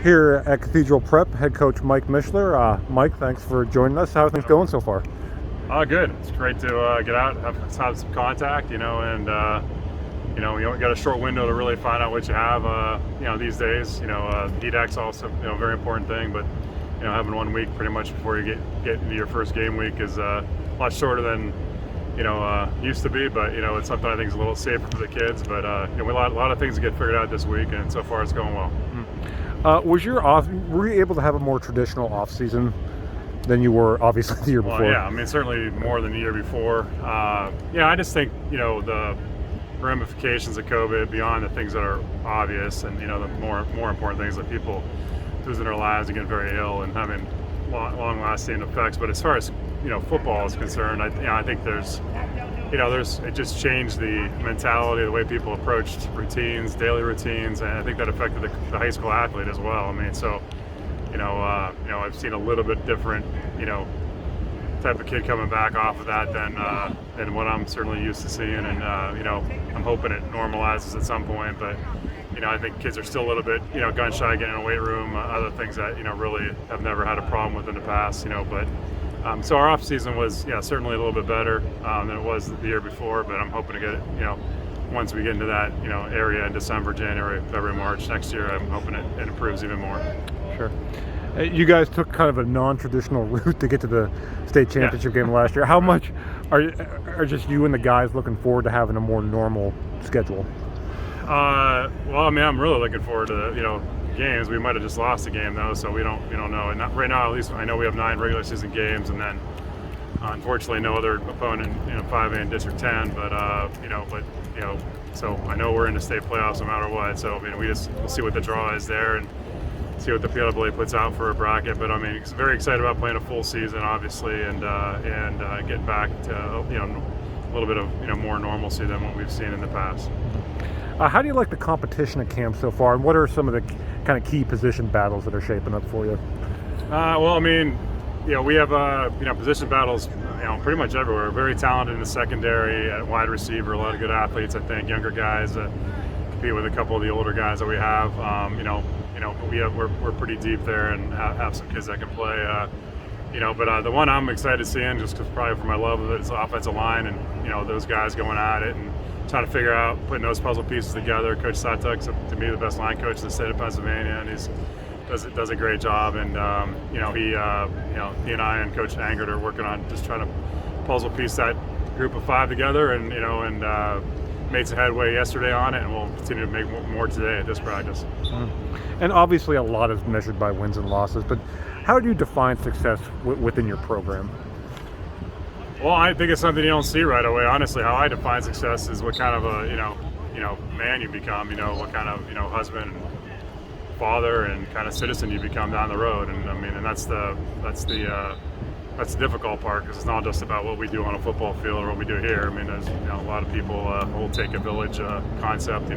Here at Cathedral Prep, head coach Mike Mischler. Mike, thanks for joining us. How are things going so far? Good. It's great to get out, have some contact, we only got a short window to really find out what you have, these days. HEDAC's also, a very important thing, but, having 1 week pretty much before you get into your first game week is a lot shorter than, used to be, but, it's something I think is a little safer for the kids, but, a lot of things to get figured out this week, and so far it's going well. Were you able to have a more traditional off season than you were obviously the year before? Well, yeah, I mean certainly more than the year before. I just think the ramifications of COVID beyond the things that are obvious, and the more important things like people losing their lives and getting very ill and having long-lasting effects. But as far as football is concerned, I think there's it just changed the mentality, the way people approached routines, daily routines, and I think that affected the high school athlete as well. I mean, so, I've seen a little bit different, type of kid coming back off of that than what I'm certainly used to seeing, and I'm hoping it normalizes at some point. But I think kids are still a little bit gun shy getting in a weight room, other things that really have never had a problem with in the past. So our off season was certainly a little bit better than it was the year before, but I'm hoping to get it once we get into that area in December, January, February, March next year. I'm hoping it improves even more. Sure. You guys took kind of a non-traditional route to get to the state championship game last year. How much are just you and the guys looking forward to having a more normal schedule? Well, I mean, I'm really looking forward to games. We might have just lost a game though, so we don't know. And right now, at least I know we have 9 regular season games, and then unfortunately no other opponent 5A in District 10. So I know we're in the state playoffs no matter what. So I mean, we'll see what the draw is there and see what the PLA puts out for a bracket. But I mean, very excited about playing a full season, obviously, and getting back to a little bit of more normalcy than what we've seen in the past. How do you like the competition at camp so far, and what are some of the kind of key position battles that are shaping up for you? Well, I mean, we have position battles pretty much everywhere. Very talented in the secondary, at wide receiver, a lot of good athletes. I think younger guys compete with a couple of the older guys that we have. But we're pretty deep there and have some kids that can play. But the one I'm excited seeing, just because probably for my love of it, is the offensive line, and those guys going at it and trying to figure out putting those puzzle pieces together. Coach Satuk's to me the best line coach in the state of Pennsylvania, and he does a great job. And he and I and Coach Angert are working on just trying to puzzle piece that group of 5 together, and made some headway yesterday on it, and we'll continue to make more today at this practice. And obviously a lot is measured by wins and losses, but how do you define success within your program? Well, I think it's something you don't see right away. Honestly, how I define success is what kind of a man you become. What kind of husband, and father, and kind of citizen you become down the road. And I mean, and that's the difficult part, because it's not just about what we do on a football field or what we do here. I mean, there's a lot of people will take a village concept.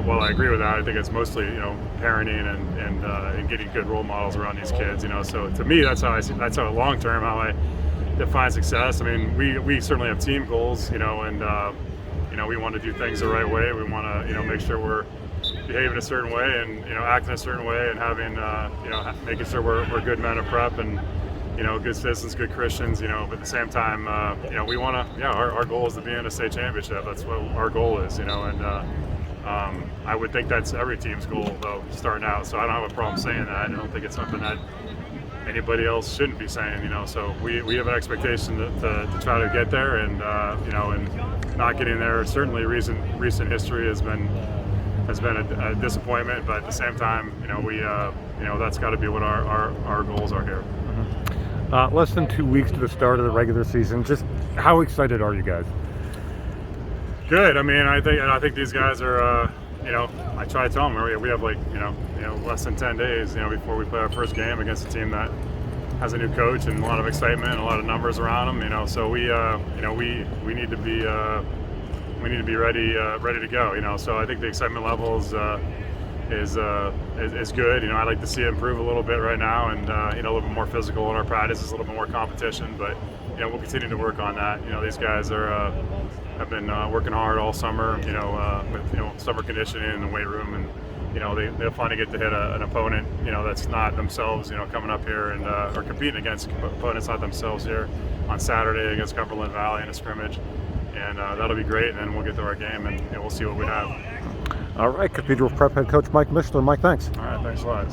While I agree with that, I think it's mostly parenting and getting good role models around these kids. So to me, that's how long term how I define success. I mean, we certainly have team goals, and we want to do things the right way. We want to make sure we're behaving a certain way and acting a certain way, and having making sure we're good men of prep and good citizens, good Christians. But at the same time, we want to. Our goal is to be in a state championship. That's what our goal is. I would think that's every team's goal, though, starting out. So I don't have a problem saying that. I don't think it's something that anybody else shouldn't be saying. So we have an expectation to try to get there, and not getting there. Certainly, recent history has been a disappointment, but at the same time, that's got to be what our goals are here. Less than 2 weeks to the start of the regular season. Just how excited are you guys? Good. I mean, I think these guys are. I try to tell them we have less than 10 days, before we play our first game against a team that has a new coach and a lot of excitement and a lot of numbers around them. So we need to be ready to go. So I think the excitement level is good. I'd like to see it improve a little bit right now, and a little bit more physical in our practice, a little bit more competition. But we'll continue to work on that. These guys have been working hard all summer. With summer conditioning in the weight room, and they'll finally get to hit an opponent, that's not themselves, coming up here and or competing against opponents not themselves here on Saturday against Cumberland Valley in a scrimmage. And that'll be great, and then we'll get to our game and we'll see what we have. All right, Cathedral Prep head coach Mike Mischler. Mike, thanks. All right, thanks a lot.